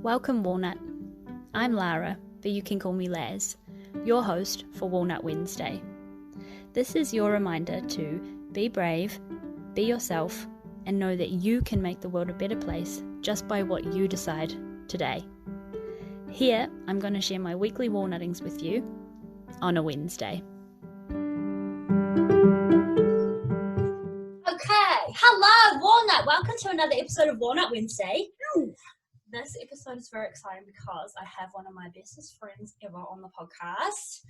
Welcome, Walnut. I'm Lara, but you can call me Laz, your host for Walnut Wednesday. This is your reminder to be brave, be yourself, and know that you can make the world a better place just by what you decide today. Here, I'm going to share my weekly walnuttings with you on a Wednesday. Okay, hello Walnut, welcome to another episode of Walnut Wednesday. This episode is very exciting because I have one of my bestest friends ever on the podcast,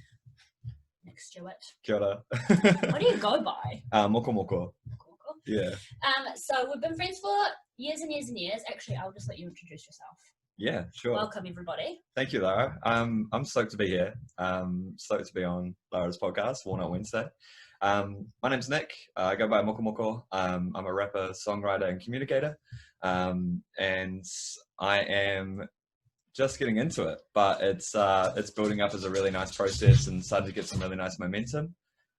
Nick Stewart. Kia ora. What do you go by? Mokomoko. Yeah. So we've been friends for years and years and years. Actually, I'll just let you introduce yourself. Yeah, sure. Welcome everybody. Thank you, Lara. I'm stoked to be here. Stoked to be on Lara's podcast, Walnut Wednesday. My name's Nick. I go by Mokomoko. I'm a rapper, songwriter, and communicator. And I am just getting into it, but it's building up as a really nice process and starting to get some really nice momentum.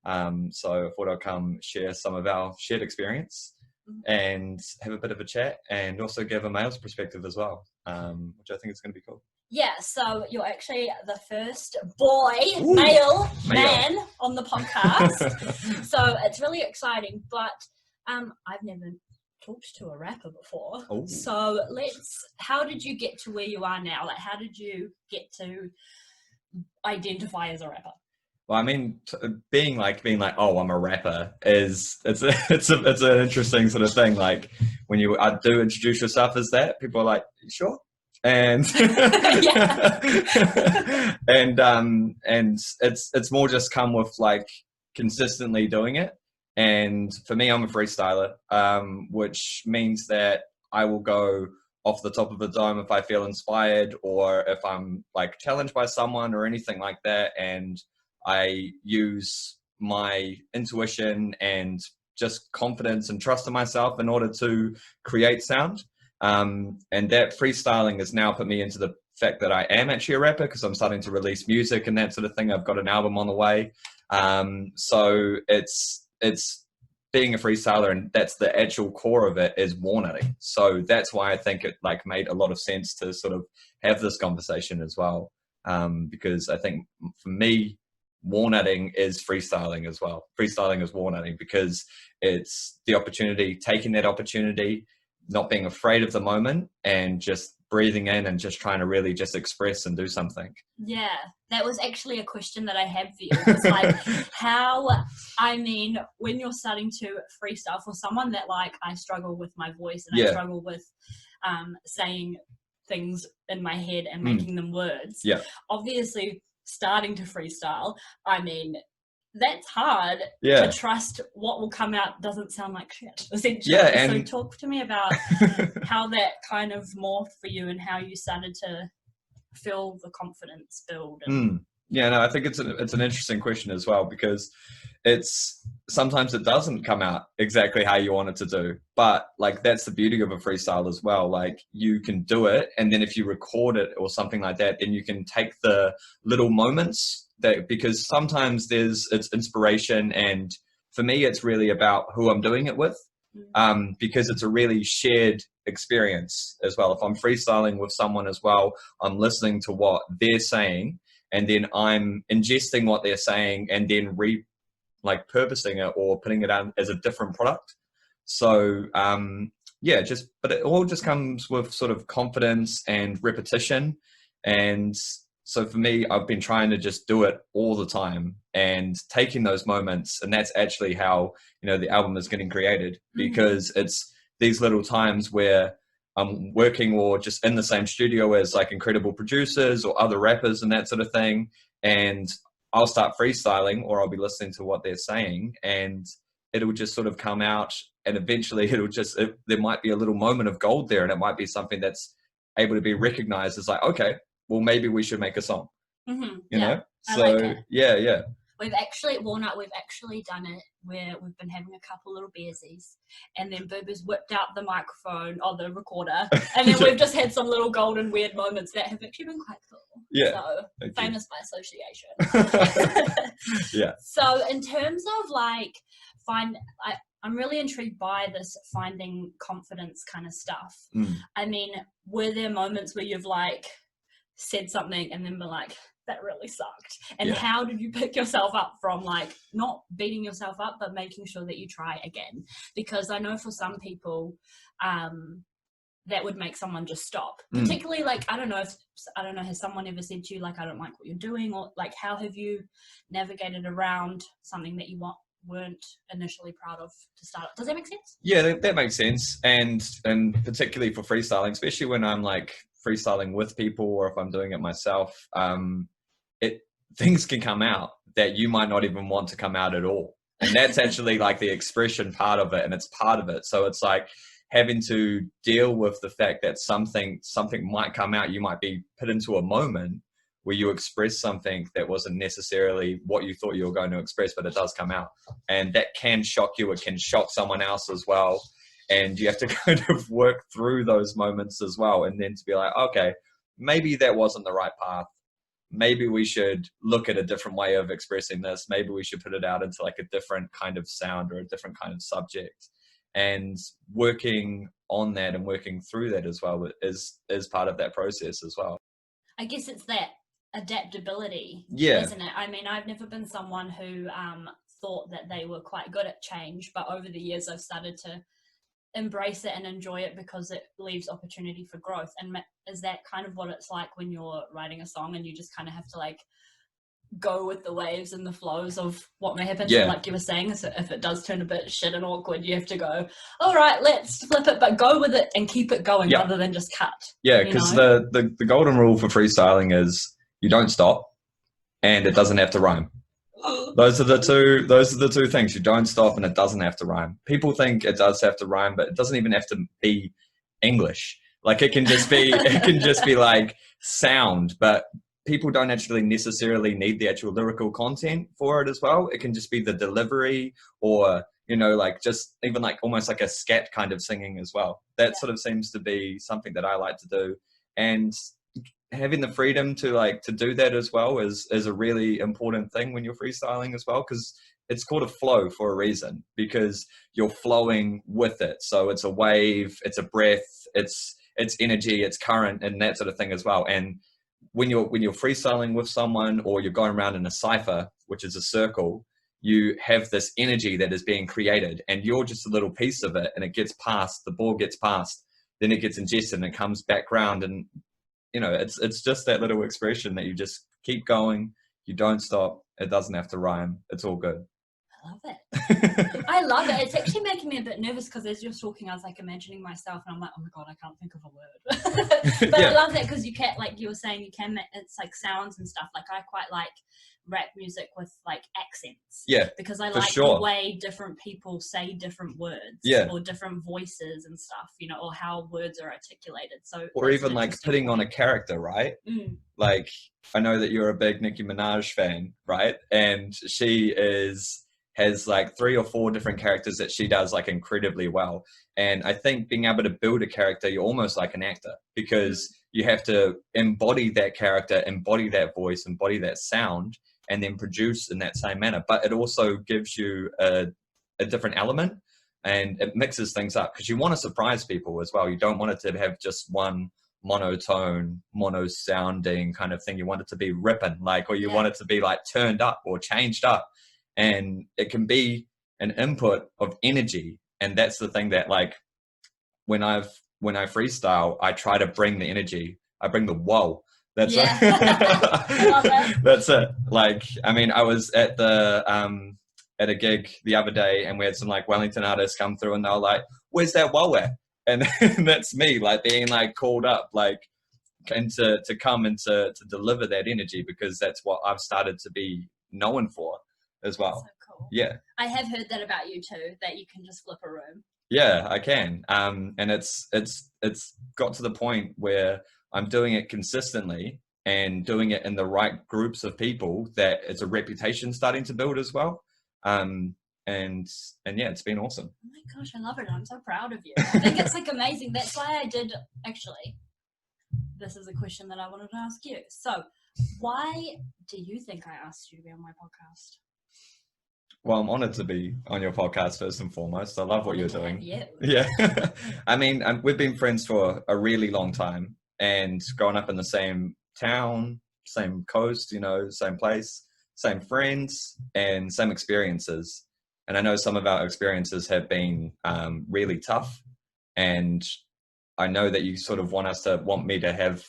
So I thought I'd come share some of our shared experience and have a bit of a chat and also give a male's perspective as well, which I think is going to be cool. Yeah, so you're actually the first male man on the podcast. So it's really exciting, but I've never talked to a rapper before. Ooh. So how did you get to where you are now? Like, how did you get to identify as a rapper? Well, I mean, being like, oh, I'm a rapper it's an interesting sort of thing. Like when you do introduce yourself as that, people are like, sure. And and it's more just come with like consistently doing it. And for me, I'm a freestyler, which means that I will go off the top of the dome if I feel inspired or if I'm like challenged by someone or anything like that. And I use my intuition and just confidence and trust in myself in order to create sound. And that freestyling has now put me into the fact that I am actually a rapper because I'm starting to release music and that sort of thing. I've got an album on the way. So it's being a freestyler, and that's the actual core of it, is walnutting. So that's why I think it like made a lot of sense to sort of have this conversation as well. Because I think for me, walnutting is freestyling as well. Freestyling is walnutting because it's the opportunity, taking that opportunity, not being afraid of the moment and just breathing in and just trying to really just express and do something. Yeah, that was actually a question that I had for you. It's like when you're starting to freestyle, for someone that like I struggle with my voice and I struggle with saying things in my head and making them words. Yeah. Obviously starting to freestyle, I mean, that's hard to trust what will come out doesn't sound like shit, essentially. Yeah, and so talk to me about how that kind of morphed for you and how you started to feel the confidence build. Yeah, no, I think it's an interesting question as well, because sometimes it doesn't come out exactly how you want it to do, but like that's the beauty of a freestyle as well. Like you can do it, and then if you record it or something like that, then you can take the little moments because sometimes it's inspiration, and for me it's really about who I'm doing it with, because it's a really shared experience as well. If I'm freestyling with someone as well, I'm listening to what they're saying, and then I'm ingesting what they're saying and then purposing it or putting it out as a different product. So but it all just comes with sort of confidence and repetition. And so for me, I've been trying to just do it all the time and taking those moments. And that's actually how, the album is getting created, because it's these little times where I'm working or just in the same studio as like incredible producers or other rappers and that sort of thing. And I'll start freestyling or I'll be listening to what they're saying and it'll just sort of come out, and eventually there might be a little moment of gold there, and it might be something that's able to be recognized as like, okay, well, maybe we should make a song, you know? So, like yeah. We've actually done it where we've been having a couple little beersies, and then Boober's whipped out the microphone or the recorder, and then we've just had some little golden weird moments that have actually been quite cool. Yeah. So famous by association. Yeah. So in terms of like, I'm really intrigued by this finding confidence kind of stuff. I mean, were there moments where you've like said something and then been like, that really sucked? And how did you pick yourself up from like not beating yourself up, but making sure that you try again? Because I know for some people, that would make someone just stop. Particularly like, I don't know, has someone ever said to you like, I don't like what you're doing? Or like, how have you navigated around something that you weren't initially proud of to start? Does that make sense? Yeah, that makes sense. And particularly for freestyling, especially when I'm like freestyling with people or if I'm doing it myself, things can come out that you might not even want to come out at all. And that's actually like the expression part of it, and it's part of it. So it's like having to deal with the fact that something might come out. You might be put into a moment where you express something that wasn't necessarily what you thought you were going to express, but it does come out. And that can shock you. It can shock someone else as well. And you have to kind of work through those moments as well. And then to be like, okay, maybe that wasn't the right path. Maybe we should look at a different way of expressing this. Maybe we should put it out into like a different kind of sound or a different kind of subject. And working on that and working through that as well is part of that process as well. I guess it's that adaptability, isn't it? I mean, I've never been someone who thought that they were quite good at change, but over the years I've started to embrace it and enjoy it because it leaves opportunity for growth. And is that kind of what it's like when you're writing a song and you just kind of have to like go with the waves and the flows of what may happen? So like you were saying, so if it does turn a bit shit and awkward, you have to go, all right, let's flip it, but go with it and keep it going rather than just cut. Yeah, because the golden rule for freestyling is you don't stop and it doesn't have to rhyme. Those are the two things. You don't stop and it doesn't have to rhyme. People think it does have to rhyme, but it doesn't even have to be English. Like it can just be like sound, but people don't actually necessarily need the actual lyrical content for it as well. It can just be the delivery or, you know, like just even like almost like a scat kind of singing as well. That sort of seems to be something that I like to do. And having the freedom to do that as well is a really important thing when you're freestyling as well, because it's called a flow for a reason, because you're flowing with it. So it's a wave, it's a breath, it's energy, it's current, and that sort of thing as well. And when you're freestyling with someone or you're going around in a cipher, which is a circle, you have this energy that is being created and you're just a little piece of it, and it gets passed, the ball gets passed, then it gets ingested and it comes back round. And you know, it's just that little expression that you just keep going, you don't stop, it doesn't have to rhyme, it's all good. I love it. I love it. It's actually making me a bit nervous because as you're talking, I was like imagining myself and I'm like, oh my God, I can't think of a word. But I love that because you can, like you were saying, it's like sounds and stuff. Like I quite like rap music with like accents. Yeah. Because I like the way different people say different words. Yeah. Or different voices and stuff, you know, or how words are articulated. So or even like putting on a character, right? Like I know that you're a big Nicki Minaj fan, right? And she has like 3 or 4 different characters that she does like incredibly well. And I think being able to build a character, you're almost like an actor, because you have to embody that character, embody that voice, embody that sound, and then produce in that same manner. But it also gives you a different element, and it mixes things up because you want to surprise people as well. You don't want it to have just one monotone, mono sounding kind of thing. You want it to be ripping, like, or you want it to be like turned up or changed up. And it can be an input of energy. And that's the thing that, like, when I freestyle, I try to bring the energy. I bring the whoa. That's I love that. That's it. Like, I mean, I was at at a gig the other day, and we had some like Wellington artists come through, and they were like, "Where's that whoa at?" And that's me, like being like called up, like, and to come and to deliver that energy, because that's what I've started to be known for as well. That's so cool. Yeah. I have heard that about you too, that you can just flip a room. Yeah, I can. And it's got to the point where I'm doing it consistently and doing it in the right groups of people that it's a reputation starting to build as well. And yeah, it's been awesome. Oh my gosh, I love it. I'm so proud of you. I think it's like amazing. That's why I did, actually, this is a question that I wanted to ask you. So why do you think I asked you to be on my podcast? Well, I'm honored to be on your podcast first and foremost. I love what you're doing. Yeah. I mean, we've been friends for a really long time, and growing up in the same town, same coast, you know, same place, same friends, and same experiences. And I know some of our experiences have been really tough, and I know that you sort of want me to have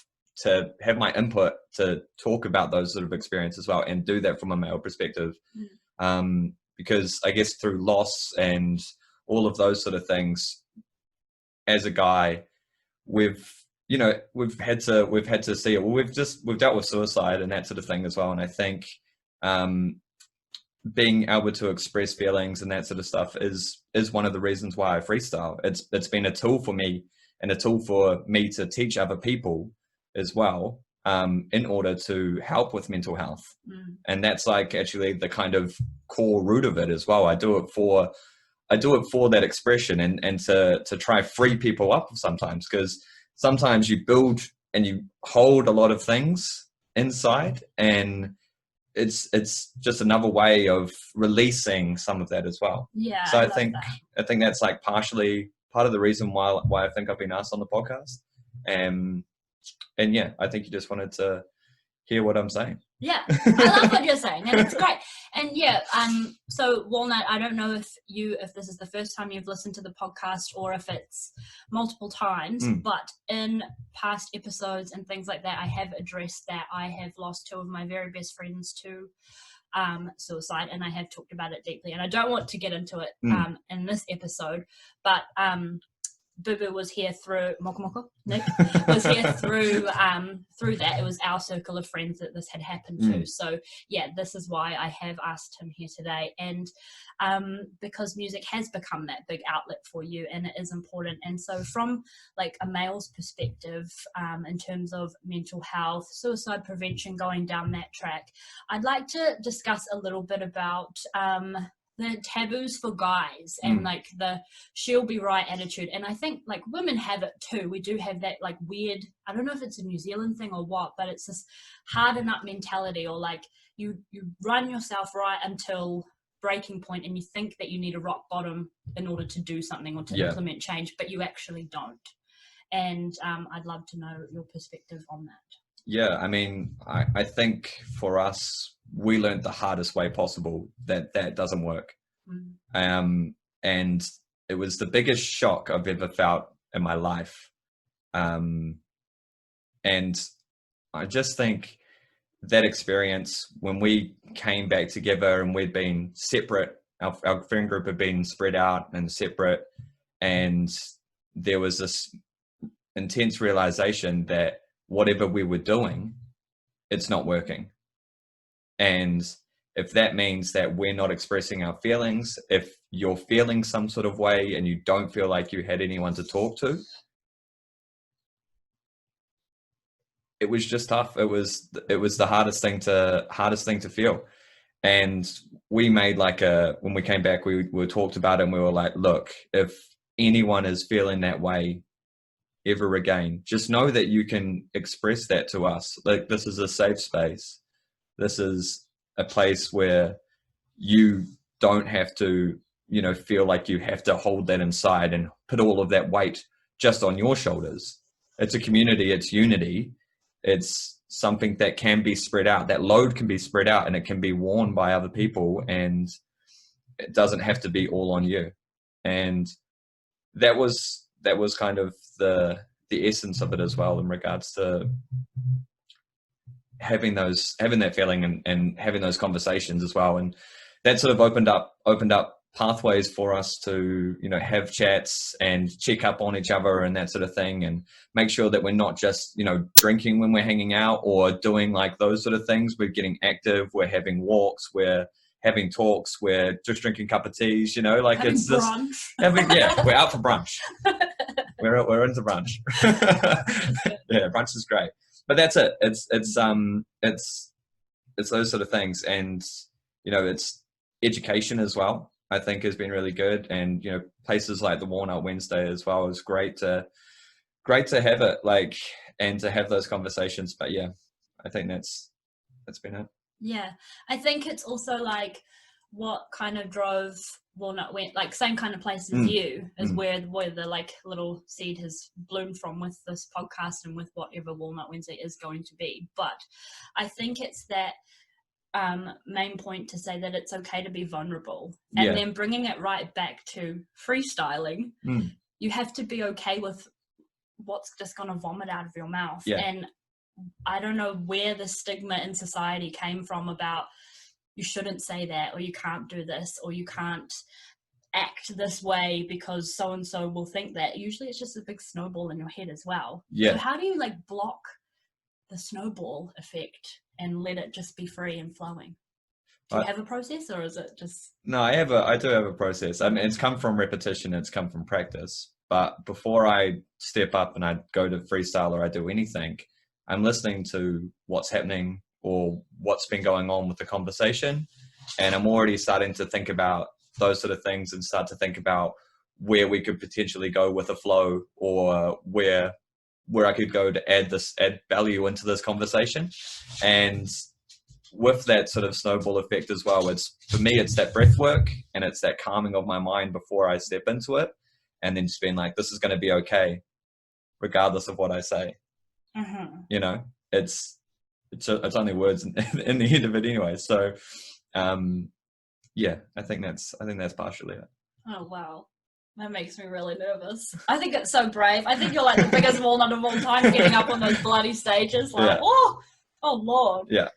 my input to talk about those sort of experiences as well, and do that from a male perspective. Because I guess through loss and all of those sort of things, as a guy, we've had to see it. Well, we've dealt with suicide and that sort of thing as well. And I think being able to express feelings and that sort of stuff is one of the reasons why I freestyle. It's been a tool for me, and a tool for me to teach other people as well, in order to help with mental health. And that's like actually the kind of core root of it as well. I do it for that expression, and to try free people up sometimes, because sometimes you build and you hold a lot of things inside, and it's just another way of releasing some of that as well. Yeah. So I think that's like partially part of the reason why I think I've been asked on the podcast. And yeah, I think you just wanted to hear what I'm saying. Yeah, I love what you're saying, and it's great. And yeah, so Walnut, I don't know if this is the first time you've listened to the podcast or if it's multiple times, but in past episodes and things like that, I have addressed that I have lost two of my very best friends to suicide, and I have talked about it deeply, and I don't want to get into it in this episode, but Boo Boo was here through Mokomoko. Nick was here through that. It was our circle of friends that this had happened to. So yeah, this is why I have asked him here today, and because music has become that big outlet for you, and it is important. And so from like a male's perspective, in terms of mental health, suicide prevention, going down that track, I'd like to discuss a little bit about the taboos for guys and like the she'll be right attitude. And I think like women have it too. We do have that like weird, I don't know if it's a New Zealand thing or what, but it's this harden up mentality, or like you run yourself right until breaking point and you think that you need a rock bottom in order to do something or to implement change, but you actually don't. And I'd love to know your perspective on that. Yeah, I mean, I think for us, we learned the hardest way possible that doesn't work. And it was the biggest shock I've ever felt in my life. And I just think that experience, when we came back together and we'd been separate, our friend group had been spread out and separate, and there was this intense realization that whatever we were doing, it's not working. And if that means that we're not expressing our feelings, if you're feeling some sort of way and you don't feel like you had anyone to talk to, it was just tough. It was the hardest thing to feel. And we made when we came back, we talked about it, and we were like, look, if anyone is feeling that way ever again, just know that you can express that to us. Like, this is a safe space. This is a place where you don't have to, feel like you have to hold that inside and put all of that weight just on your shoulders. It's a community, it's unity. It's something that can be spread out. That load can be spread out, and it can be worn by other people, and it doesn't have to be all on you. And that was kind of the essence of it as well, in regards to having that feeling and having those conversations as well. And that sort of opened up pathways for us to, have chats and check up on each other and that sort of thing, and make sure that we're not just, drinking when we're hanging out or doing like those sort of things. We're getting active, we're having walks, we're having talks, we're just drinking Kapitis, like having it's brunch. just we're out for brunch. We're into brunch. Yeah, brunch is great. But that's it. It's those sort of things. And, it's education as well, I think, has been really good. And, places like the Walnut Wednesday as well is great to have it, like, and to have those conversations. But yeah, I think that's been it. Yeah. I think it's also like, what kind of drove Walnut went, like same kind of place as you, is where the like little seed has bloomed from with this podcast and with whatever Walnut Wednesday is going to be. But I think it's that main point to say that it's okay to be vulnerable, and then bringing it right back to freestyling. You have to be okay with what's just going to vomit out of your mouth. And I don't know where the stigma in society came from about you shouldn't say that, or you can't do this, or you can't act this way because so-and-so will think that. Usually it's just a big snowball in your head as well. So how do you like block the snowball effect and let it just be free and flowing? Do you have a process, or is it just... No, I do have a process. I mean, it's come from repetition, it's come from practice. But before I step up and I go to freestyle or I do anything, I'm listening to what's happening or what's been going on with the conversation. And I'm already starting to think about those sort of things and start to think about where we could potentially go with a flow, or where I could go to add value into this conversation. And with that sort of snowball effect as well, for me, it's that breath work and it's that calming of my mind before I step into it. And then just being like, this is going to be okay, regardless of what I say. You know, it's only words in the end of it anyway. So, I think that's partially it. Oh, wow. That makes me really nervous. I think it's so brave. I think you're like the biggest walnut of all time, getting up on those bloody stages. Like, oh Lord. Yeah.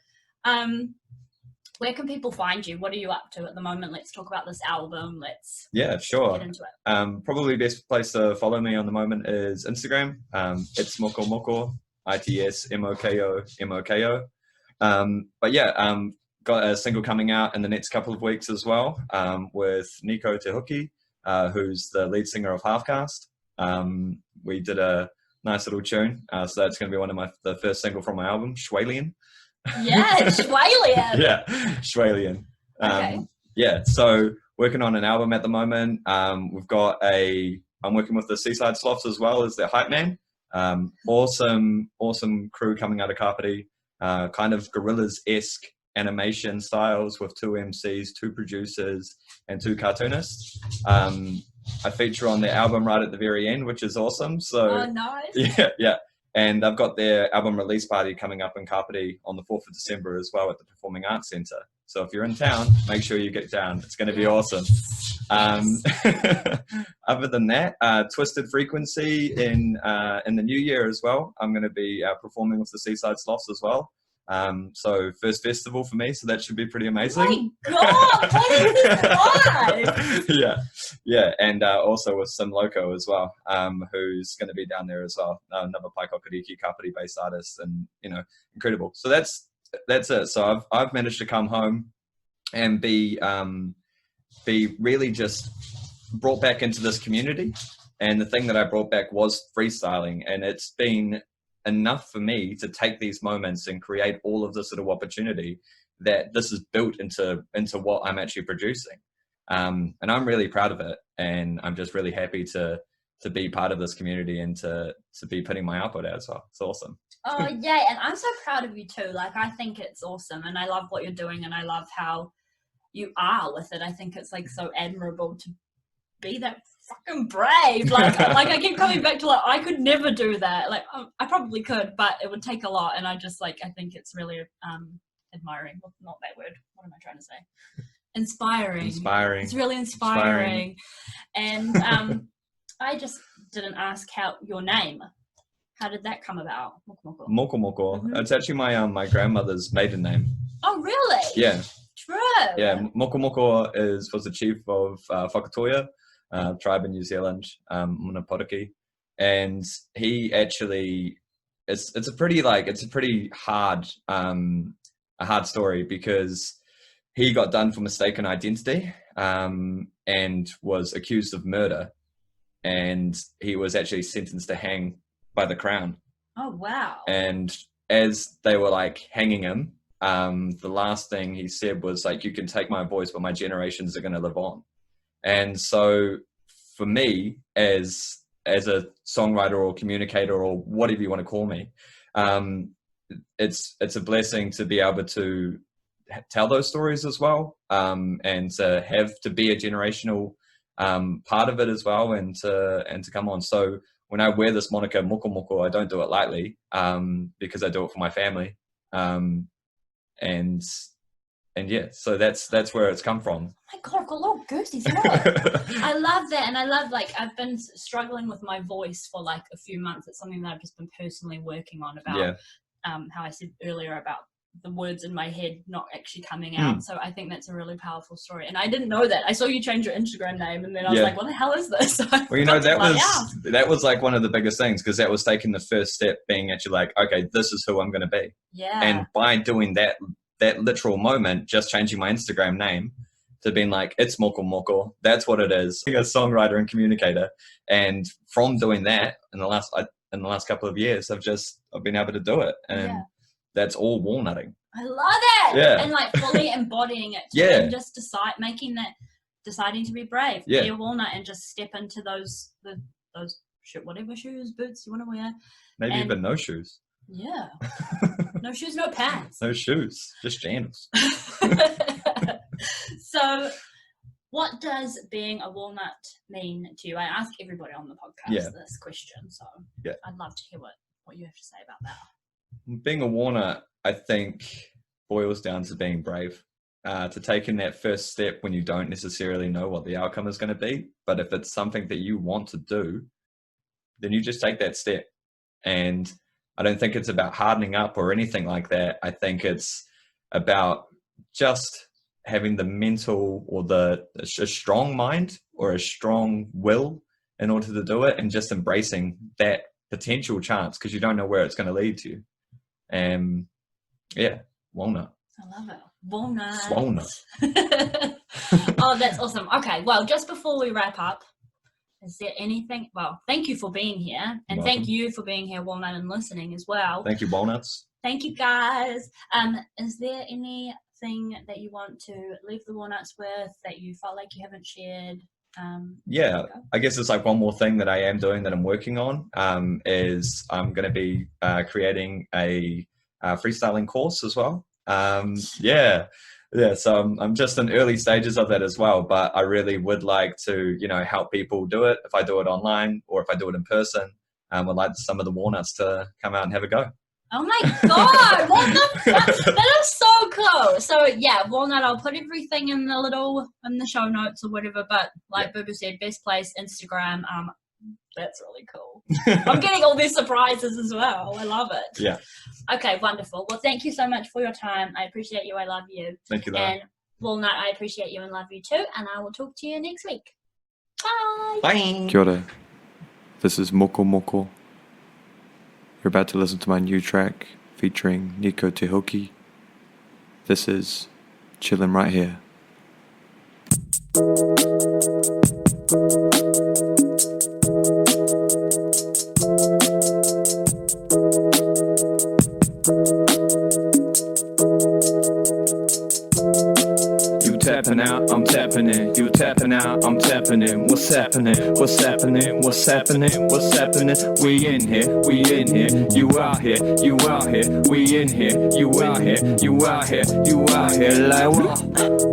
Where can people find you? What are you up to at the moment? Let's talk about this album. Let's sure. get into it. Probably the best place to follow me on the moment is Instagram. It's Mokomoko, ITSMOKO. Got a single coming out in the next couple of weeks as well, with Nico Tehuki, who's the lead singer of Half Caste. We did a nice little tune, so that's going to be one of the first single from my album, Shwaylien. Shwaylien. Shwaylien. Okay. So working on an album at the moment. I'm working with the Seaside Sloths as well as their hypeman. Awesome crew coming out of Kapiti, kind of gorillas-esque animation styles with 2 MCs, 2 producers, and 2 cartoonists. I feature on their album right at the very end, which is awesome. So nice. Yeah. And I've got their album release party coming up in Kapiti on the 4th of December as well at the Performing Arts Centre. So if you're in town, make sure you get down. It's going to be awesome. Other than that, Twisted Frequency in the new year as well. I'm going to be performing with the Seaside Sloths as well. So first festival for me, so that should be pretty amazing. Oh my God, what is this live? Yeah, and also with Sim Loco as well, who's going to be down there as well. Another Paikokiriki Kapiti based artist, and incredible. So that's it. So I've managed to come home and be really just brought back into this community, and the thing that I brought back was freestyling, and it's been enough for me to take these moments and create all of this sort of opportunity that this is built into what I'm actually producing. And I'm really proud of it, and I'm just really happy to be part of this community and to be putting my output out as well. It's awesome. Oh yeah, and I'm so proud of you too. Like, I think it's awesome, and I love what you're doing, and I love how you are with it. I think it's like so admirable to be that fucking brave. Like I keep coming back to, like, I could never do that. Like, I probably could, but it would take a lot, and I think it's really admiring. Well, not that word. What am I trying to say? Inspiring. It's really inspiring. And I just didn't ask how your name. How did that come about? Mokomoko. Mokomoko. Mm-hmm. It's actually my grandmother's maiden name. Oh, really? Yeah. True. Yeah, Mokomoko was the chief of Whakatoia tribe in New Zealand, Munapotiki, and he actually it's a pretty hard story, because he got done for mistaken identity and was accused of murder, and he was actually sentenced to hang by the crown. Oh wow. And as they were like hanging him, the last thing he said was like, "You can take my voice, but my generations are going to live on." And so for me, as a songwriter or communicator or whatever you want to call me, it's a blessing to be able to tell those stories as well, and to be a generational part of it as well, and to come on. So when I wear this moniker Mokomoko, I don't do it lightly, because I do it for my family, and yeah, so that's where it's come from. Oh my God, I've got little goosies. I love that, and I love, like, I've been struggling with my voice for like a few months. It's something that I've just been personally working on about. How I said earlier about the words in my head not actually coming out. So I think that's a really powerful story. And I didn't know that. I saw you change your Instagram name, and then I was like, what the hell is this? So well, you know, that was like one of the biggest things, because that was taking the first step, being actually like, okay, this is who I'm going to be. Yeah. And by doing that literal moment, just changing my Instagram name to being like, it's Mokomoko, that's what it is. I'm a songwriter and communicator. And from doing that in the last couple of years, I've been able to do it. And that's all walnutting. I love it. Yeah. And like fully embodying it. Yeah. And just deciding to be brave. Yeah. Be a walnut and just step into those whatever shoes, boots you want to wear. Maybe even no shoes. Yeah. No shoes, no pants. No shoes, just jandals. So what does being a walnut mean to you? I ask everybody on the podcast this question, so I'd love to hear what you have to say about that. Being a walnut, I think, boils down to being brave, to taking that first step when you don't necessarily know what the outcome is going to be. But if it's something that you want to do, then you just take that step. And I don't think it's about hardening up or anything like that. I think it's about just having the mental or a strong mind or a strong will in order to do it, and just embracing that potential chance, because you don't know where it's going to lead to. And walnut. I love it. Walnut. Swalnut. Oh, that's awesome. Okay, well, just before we wrap up, is there anything? Well, thank you for being here, and thank you for being here, Walnut, and listening as well. Thank you, Walnuts. Thank you, guys. Is there anything that you want to leave the Walnuts with that you felt like you haven't shared? I guess it's like one more thing that I am doing that I'm working on, is I'm going to be creating a freestyling course as well. So I'm just in early stages of that as well, but I really would like to, help people do it. If I do it online or if I do it in person, I'd like some of the Walnuts to come out and have a go. Oh my God, that is so cool. So yeah, Walnut, I'll put everything in the show notes or whatever, but like Boo Boo said, best place, Instagram. That's really cool. I'm getting all these surprises as well. I love it. Yeah. Okay, wonderful. Well, thank you so much for your time. I appreciate you. I love you. Thank you, Lara. And Walnut, I appreciate you and love you too. And I will talk to you next week. Bye. Bye. Kia ora. This is Mokomoko. You're about to listen to my new track featuring Nico Tehoki. This is Chillin' Right Here. Tapping out, I'm tapping in. You tapping out, I'm tapping in. What's happening? What's happening? What's happening? What's happening? We in here, we in here. You out here, you out here. We in here, you in here. You out here, you out here. Like whoa,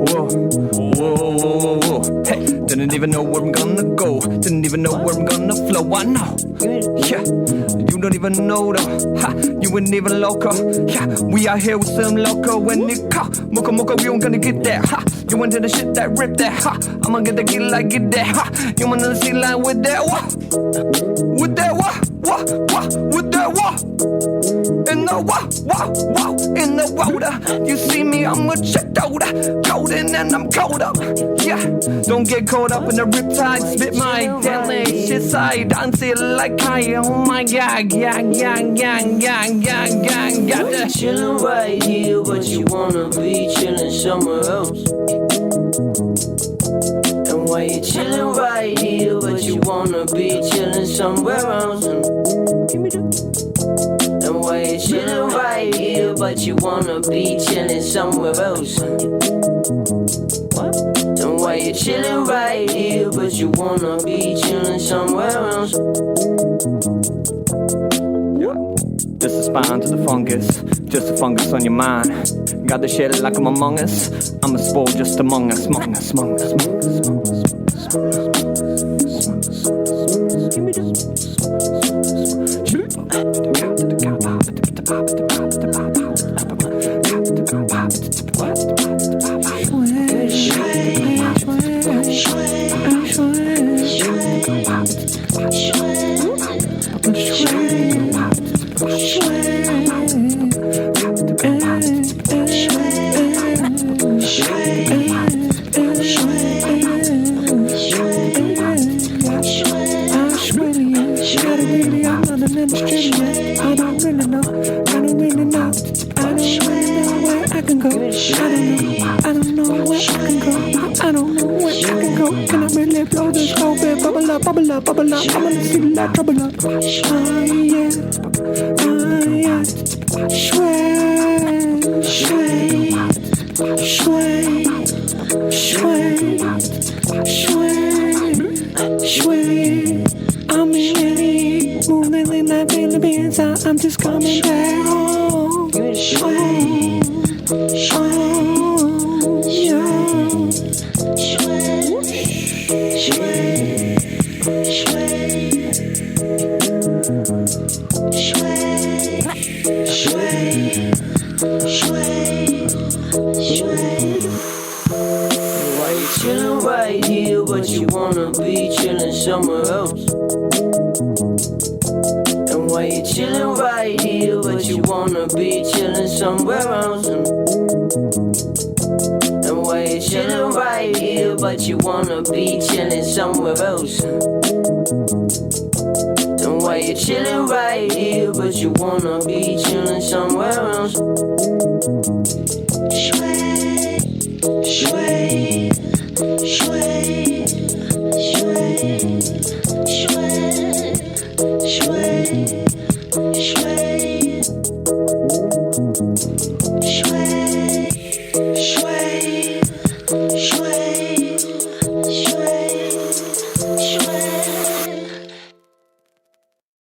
whoa, whoa, whoa, whoa. Hey, didn't even know where I'm gonna go. Didn't even know where I'm gonna flow. I know. Yeah, you don't even know though. Ha, you ain't even loco. Yeah, we out here with some loco when it call. Mokomoko, we ain't gonna get that. Ha. You into the shit that rip that, ha. I'ma get the key like get that, ha. You wanna see line with that, what? With that, what? With that, what? In the what? In the water. You see me, I'm a check older. Golden and I'm colder. Yeah, don't get caught up in the riptide. Spit my deadly shit side. Dance it like I, oh my God. Gang. Chillin' right here, but you wanna be chillin' somewhere else. And why you chillin' right here, but you wanna be chillin' somewhere else? And why you chillin' right here, but you wanna be chillin' somewhere else? And why you chillin' right here, but you wanna be chillin' somewhere else? Just a spine to the fungus, just a fungus on your mind. Got the shit like I'm among us. I'm a spore just among us, among us, among us, among us, among us. Give me this. Bubble up, I wanna see the light trouble up. Oh yeah, sway, sway, sway, sway, sway, sway. I'm in move lately, not feeling the inside. I'm just coming back home. Somewhere else. And why you chillin' right here, but you wanna be chillin' somewhere else? And why you chillin' right here, but you wanna be chillin' somewhere else? And why you chillin' right here, but you wanna be chillin' somewhere else? Sway, sway, sway.